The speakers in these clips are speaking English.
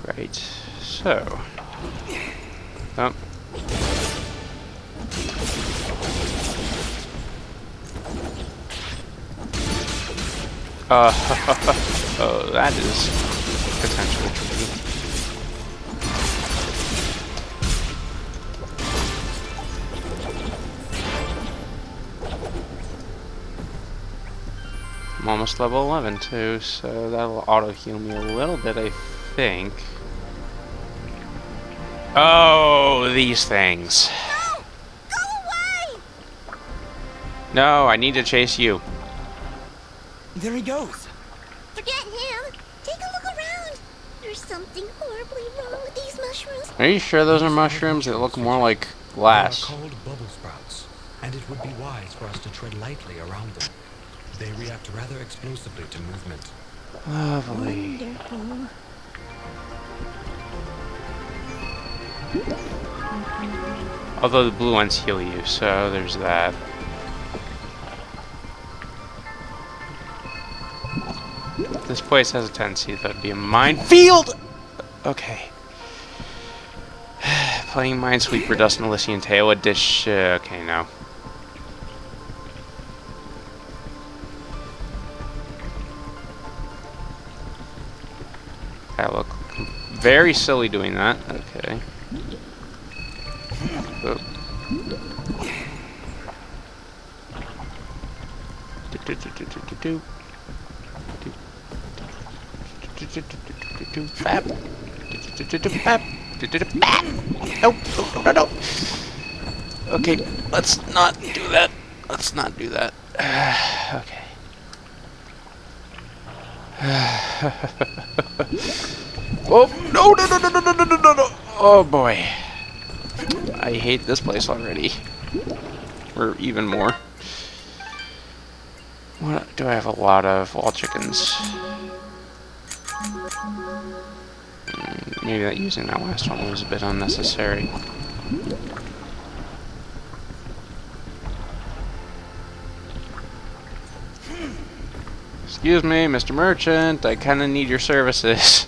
Right, so... Oh. Oh, that is potentially tricky. I'm almost level 11 too, so that'll auto-heal me a little bit, I think. Oh, these things. No! Go away! No, I need to chase you. There he goes. Forget him. Take a look around. There's something horribly wrong with these mushrooms. Are you sure those are mushrooms? They look more like glass. They are called bubble sprouts, and it would be wise for us to tread lightly around them. They react rather explosively to movement. Lovely. Wonderful. Although the blue ones heal you, so there's that. This place has a tendency to be a minefield! Okay. Playing Minesweeper Dust and Elysian Tail a dish. Okay, no. I look very silly doing that. Okay. Oh. Nope. No. Okay, let's not do that. Let's not do that. Okay. Oh no! Oh boy, I hate this place already. Or even more. What do I have? A lot of wall chickens. Maybe that using that last one was a bit unnecessary. Excuse me, Mr. Merchant, I kinda need your services.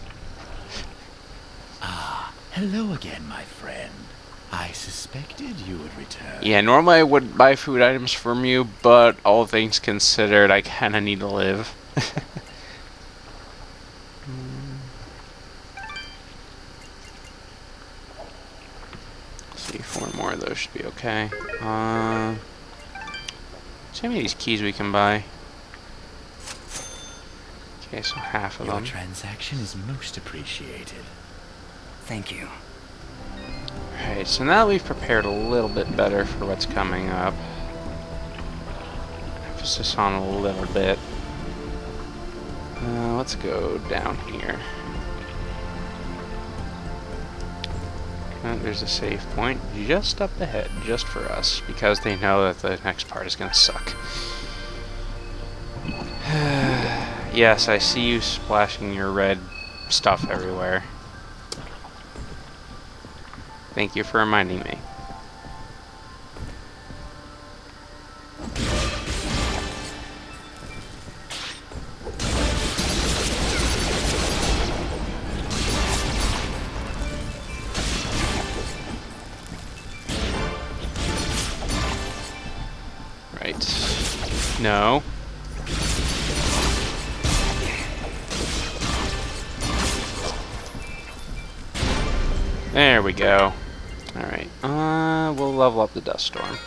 Ah, hello again, my friend. I suspected you would return. Yeah, normally I would buy food items from you, but all things considered, I kinda need to live. See, 4 more of those should be okay. See how many of these keys we can buy. Okay, so half of Your them. transaction is most appreciated. Thank you. Alright, so now that we've prepared a little bit better for what's coming up. Emphasis on a little bit. Let's go down here. There's a save point just up ahead, just for us, because they know that the next part is going to suck. Yes, I see you splashing your red stuff everywhere. Thank you for reminding me. Right. No. There we go. Alright, we'll level up the Dust Storm.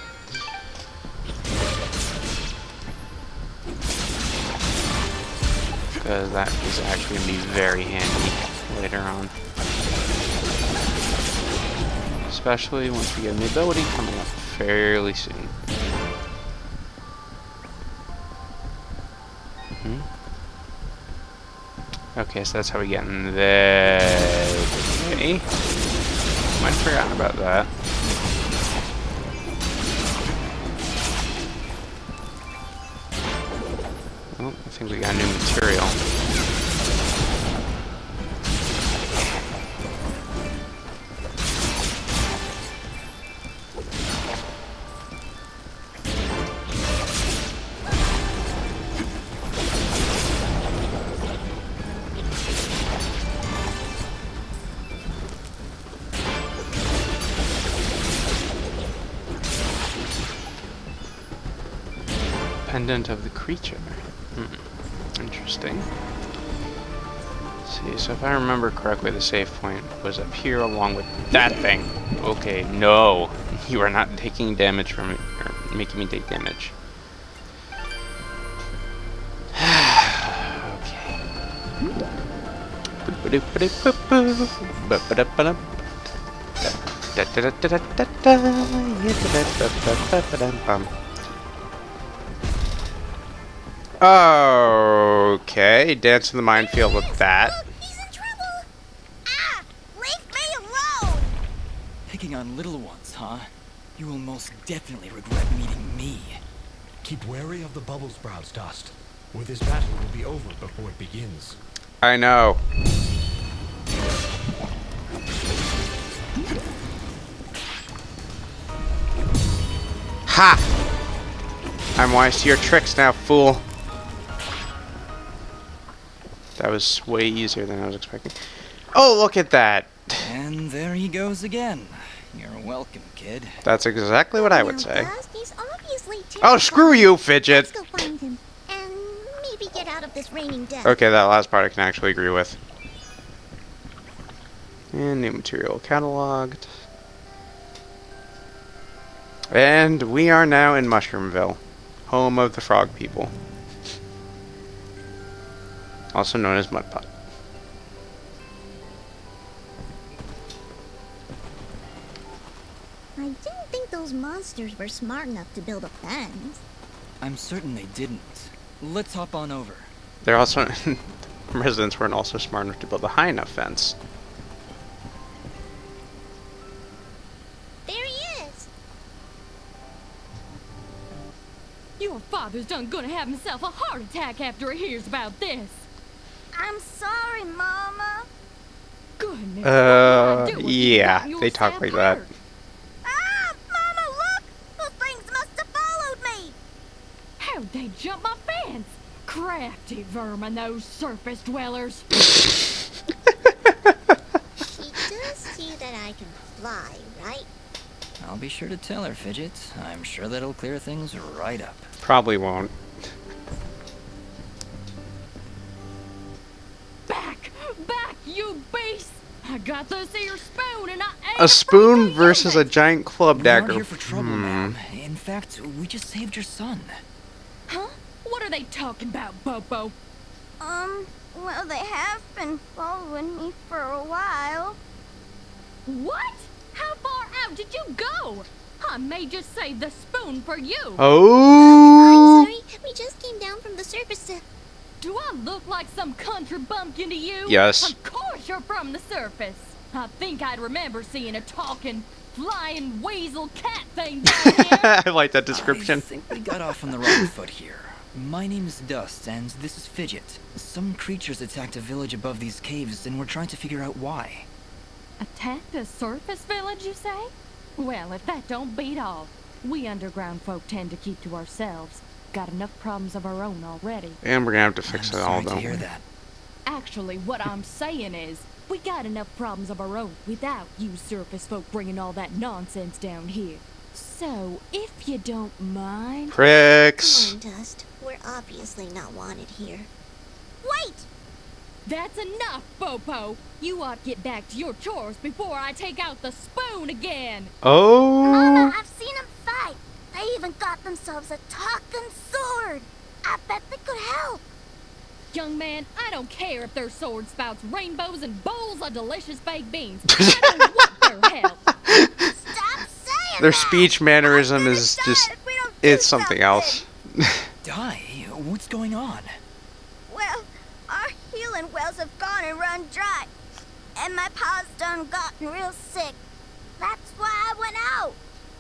Because that is actually going to be very handy later on. Especially once we get an ability coming up fairly soon. Okay, so that's how we get in there. Okay. Might have forgotten about that. Oh, I think we got new material. Independent of the creature. Interesting. Let's see, so if I remember correctly, the save point was up here along with that thing. Okay, no. You are not taking damage from it, or making me take damage. Okay, dance in the minefield with that. Look, he's in trouble! Ah! Leave me alone! Picking on little ones, huh? You will most definitely regret meeting me. Keep wary of the bubble sprouts, Dust. Or this battle will be over before it begins. I know. Ha! I'm wise to your tricks now, fool. That was way easier than I was expecting. Oh, look at that! And there he goes again. You're welcome, kid. That's exactly what I would Now, say. Dust, he's obviously Oh, screw you, Fidget! Let's go find him. And maybe get out of this raining death. Okay, that last part I can actually agree with. And new material cataloged. And we are now in Mushroomville, home of the frog people. Also known as Mudpot. I didn't think those monsters were smart enough to build a fence. I'm certain they didn't. Let's hop on over. They're also residents weren't also smart enough to build a high enough fence. There he is. Your father's done gonna have himself a heart attack after he hears about this. I'm sorry, Mama. Goodness. what will I do if you Yeah, got they talk yourself like that. hurt? Ah, Mama, look! Those things must have followed me. How'd they jump my fence? Crafty vermin, those surface dwellers. She does see that I can fly, right? I'll be sure to tell her, Fidget. I'm sure that'll clear things right up. Probably won't. Back, you beast! I got this here spoon and I ain't A spoon afraid to versus use a it. giant club We dagger. aren't here for trouble, ma'am. In fact, we just saved your son. Huh? What are they talking about, Bobo? Well, they have been following me for a while. What? How far out did you go? I may just save the spoon for you. Oh! I'm sorry, we just came down from the surface to... Do I look like some country bumpkin to you? Yes. Of course you're from the surface. I think I'd remember seeing a talking, flying weasel cat thing down here. I like that I description. think we got off on the wrong foot here. My name's Dust, and this is Fidget. Some creatures attacked a village above these caves, and we're trying to figure out why. Attacked a surface village, you say? Well, if that don't beat all. We underground folk tend to keep to ourselves. Got enough problems of our own already. And we're gonna have to fix I'm it all, sorry to don't hear we? that. Actually, what I'm saying is, we got enough problems of our own without you surface folk bringing all that nonsense down here. So, if you don't mind... Pricks! Come on, Dust. We're obviously not wanted here. Wait! That's enough, Bopo! You ought to get back to your chores before I take out the spoon again! Oh! Mama, I've seen them fight. They even got themselves a talking sword. I bet they could help. Young man, I don't care if their sword spouts rainbows and bowls of delicious baked beans. I don't want their help! Stop saying Their that. speech mannerism I'm is gonna just... die if we don't do It's something else. Die? What's going on? Well, our healing wells have gone and run dry. And my pa's done gotten real sick. That's why I went out.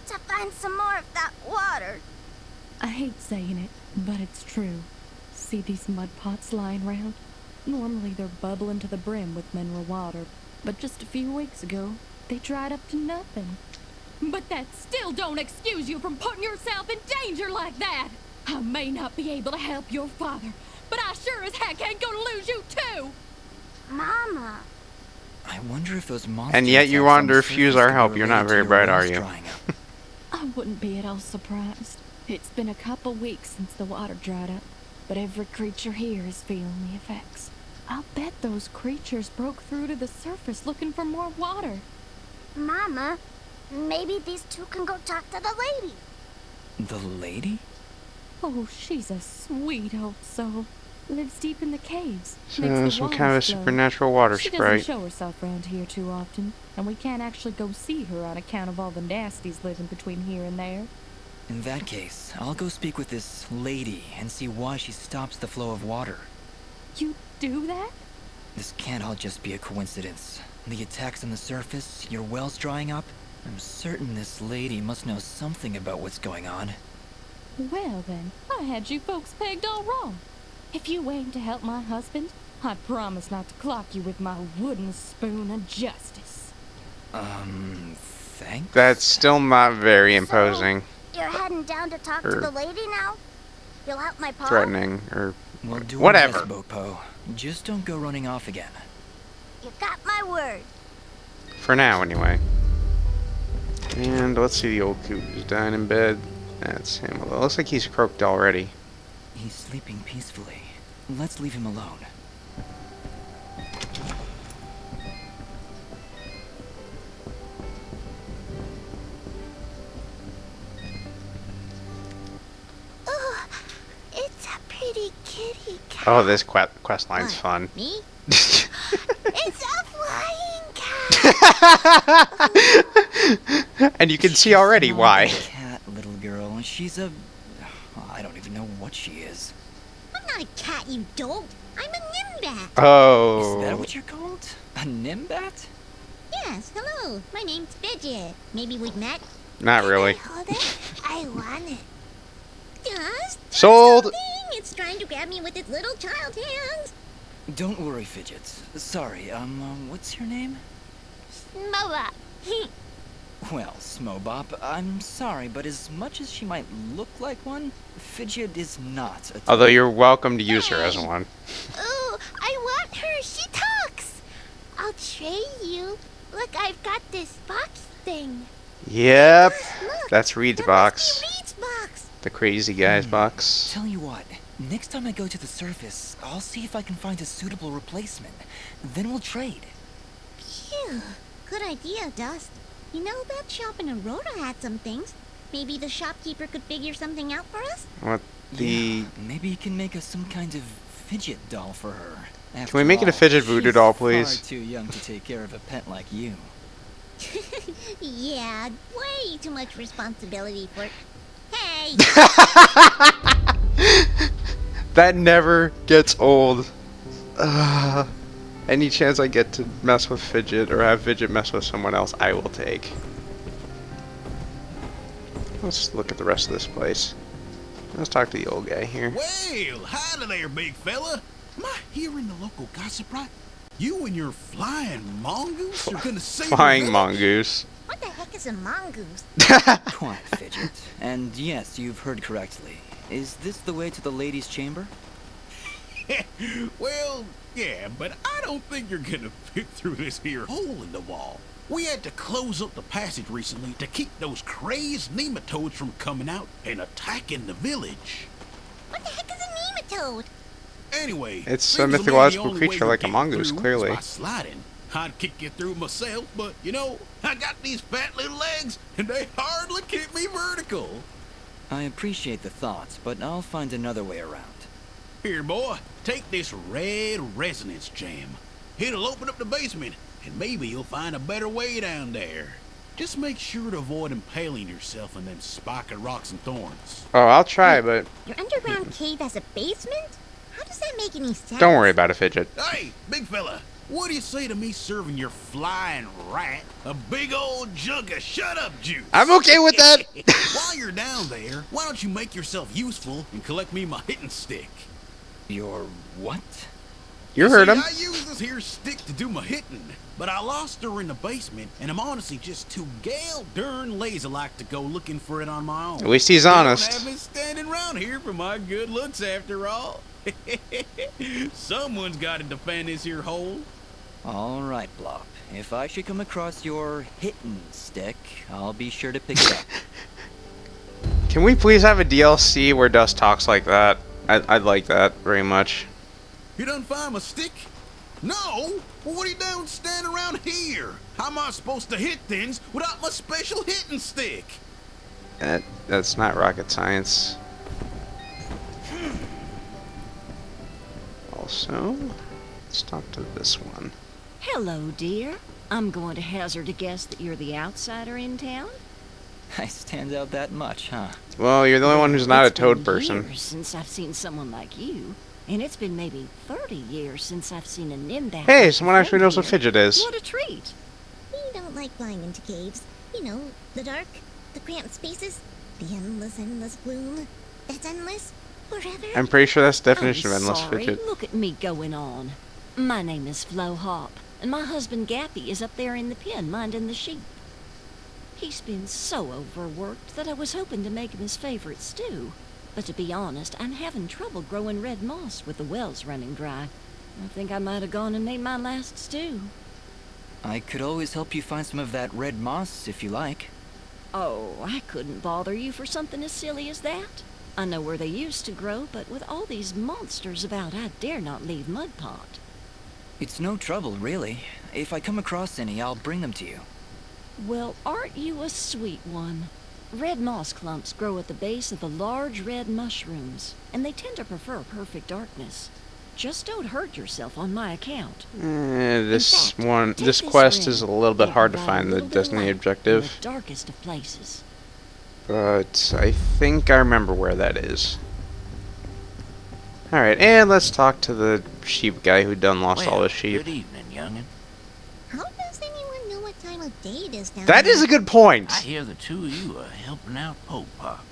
To find some more of that water. I hate saying it, but it's true. See these mud pots lying around? Normally they're bubbling to the brim with mineral water, but just a few weeks ago, they dried up to nothing. But that still don't excuse you from putting yourself in danger like that! I may not be able to help your father, but I sure as heck ain't gonna lose you too! Mama. I wonder if those monsters. And yet you attacks on wanted to the refuse surface our could be help. You're not related to very your bright, are wells you? drying up. I wouldn't be at all surprised. It's been a couple weeks since the water dried up, but every creature here is feeling the effects. I'll bet those creatures broke through to the surface looking for more water. Mama, maybe these two can go talk to the lady. The lady? Oh, she's a sweet old soul. Lives deep in the caves. So, makes the some kind of a waters flow. supernatural water She sprite. doesn't show herself around here too often, and we can't actually go see her on account of all the nasties living between here and there. In that case, I'll go speak with this lady and see why she stops the flow of water. You do that? This can't all just be a coincidence. The attacks on the surface, your wells drying up. I'm certain this lady must know something about what's going on. Well then, I had you folks pegged all wrong. If you aim to help my husband, I promise not to clock you with my wooden spoon of justice. Thanks? That's still not very imposing. You're heading down to talk to the lady now? You'll help my pa? Threatening, or We'll do whatever. our best, Bopo. Just don't go running off again. You got my word. For now, anyway. And let's see the old coot who's dying in bed. That's him. Well, it looks like he's croaked already. He's sleeping peacefully. Let's leave him alone. Oh, it's a pretty kitty cat. Oh, this quest line's fun. Me? It's a flying cat. And you can see already Not why. a cat, little girl. She's a... I don't even know what she is. I'm not a cat, you dolt. I'm a nimbat. Is Oh. that what you're called? A nimbat? Yes, hello. My name's Fidget. Maybe we've met. Not really. Can I hold it? I want it. Just do Sold. something. It's trying to grab me with its little child hands. Don't worry, Fidget. Sorry, what's your name? Moa. Well, Smobop, I'm sorry, but as much as she might look like one, Fidget is not a... Although you're welcome to use her as one. Ooh, I want her. She talks. I'll trade you. Look, I've got this box thing. Yep. Look, That's Reed's that box. must be Reed's box. The crazy guy's box. Tell you what, next time I go to the surface, I'll see if I can find a suitable replacement. Then we'll trade. Phew. Good idea, Dust. You know, that shop in Aurora had some things. Maybe the shopkeeper could figure something out for us? What the... Yeah, maybe you can make us some kind of fidget doll for her. After we make it a all, fidget voodoo she's doll, please? Far too young to take care of a pet like you. Yeah, way too much responsibility for... Hey! That never gets old. Any chance I get to mess with Fidget or have Fidget mess with someone else, I will take. Let's look at the rest of this place. Let's talk to the old guy here. Well, hi there, big fella. Am I hearing the local gossip right? You and your flying mongoose are gonna save Flying the village? mongoose. What the heck is a mongoose? Quiet, Fidget. And yes, you've heard correctly. Is this the way to the ladies' chamber? Well, yeah, but I don't think you're gonna fit through this here hole in the wall. We had to close up the passage recently to keep those crazed nematodes from coming out and attacking the village. What the heck is a nematode? Anyway, It's a seems to me the mythological only way creature to like a get mongoose, through is clearly. by sliding. I'd kick you through myself, but you know, I got these fat little legs, and they hardly keep me vertical. I appreciate the thoughts, but I'll find another way around. Here, boy, take this red resonance jam. It'll open up the basement, and maybe you'll find a better way down there. Just make sure to avoid impaling yourself on them spiky rocks and thorns. Oh, I'll try, but Your underground cave has a basement? How does that make any sense? don't worry about it, Fidget. Hey, big fella, what do you say to me serving your flying rat a big old jug of shut-up juice? I'm okay with that. While you're down there, why don't you make yourself useful and collect me my hitting stick? Your what? You heard See, him. I use this here stick to do my hitting, but I lost her in the basement, and I'm honestly just too gal darn lazy-like to go looking for it on my own. At least he's They honest. Don't have me standing around here for my good looks after all. Someone's got to defend this here hole. All right, Blop. If I should come across your hitting stick, I'll be sure to pick it up. Can we please have a DLC where Dust talks like that? I'd like that very much. You done find my stick? No? Well, what are you doing standing around here? How am I supposed to hit things without my special hitting stick? That's not rocket science. Also, let's talk to this one. Hello, dear. I'm going to hazard a guess that you're the outsider in town. I stand out that much, huh? Well, you're the only one who's not a It's toad been person. years since I've seen someone like you, and it's been maybe 30 years since I've seen a nimbat. Hey, like someone your actually friend knows what here. Fidget is. What a treat. We don't like flying into caves. You know, the dark, the cramped spaces, the endless gloom. That's endless forever. I'm pretty sure that's the definition I'm of endless sorry. Fidget. Look at me going on. My name is Flo Hop, and my husband Gappy is up there in the pen minding the sheep. He's been so overworked that I was hoping to make him his favorite stew. But to be honest, I'm having trouble growing red moss with the wells running dry. I think I might have gone and made my last stew. I could always help you find some of that red moss if you like. Oh, I couldn't bother you for something as silly as that. I know where they used to grow, but with all these monsters about, I dare not leave Mudpot. It's no trouble, really. If I come across any, I'll bring them to you. Well, aren't you a sweet one? Red moss clumps grow at the base of the large red mushrooms, and they tend to prefer perfect darkness. Just don't hurt yourself on my account. This In fact, one, take this this quest ring. is a little bit It'll hard to provide a find the little bit of Destiny light in objective, the darkest of places. but I think I remember where that is. Alright, and let's talk to the sheep guy who done lost all his sheep. Good evening, youngin. How does anyone know what time of day it is down That there? is a good point! I hear the two of you are helping out Pope Pop.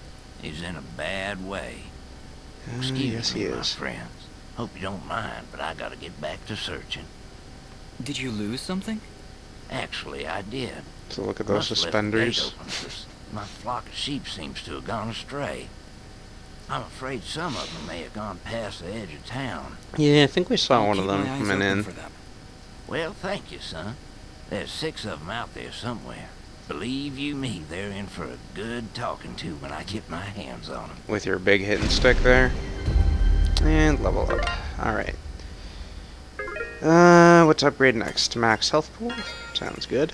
He's in a bad way. Excuse yes, he me, my is. friends. Hope you don't mind, but I gotta get back to searching. Did you lose something? Actually, I did. So look at those Must have left the gate suspenders. open 'cause my flock of sheep seems to have gone astray. I'm afraid some of them may have gone past the edge of town. Yeah, I think we saw I'll one of keep them my eyes coming open in. for them. Well, thank you, son. There's 6 of them out there somewhere. Believe you me, they're in for a good talking to when I get my hands on them. With your big hitting stick there. And level up. Alright. What's upgrade next? Max health pool? Sounds good.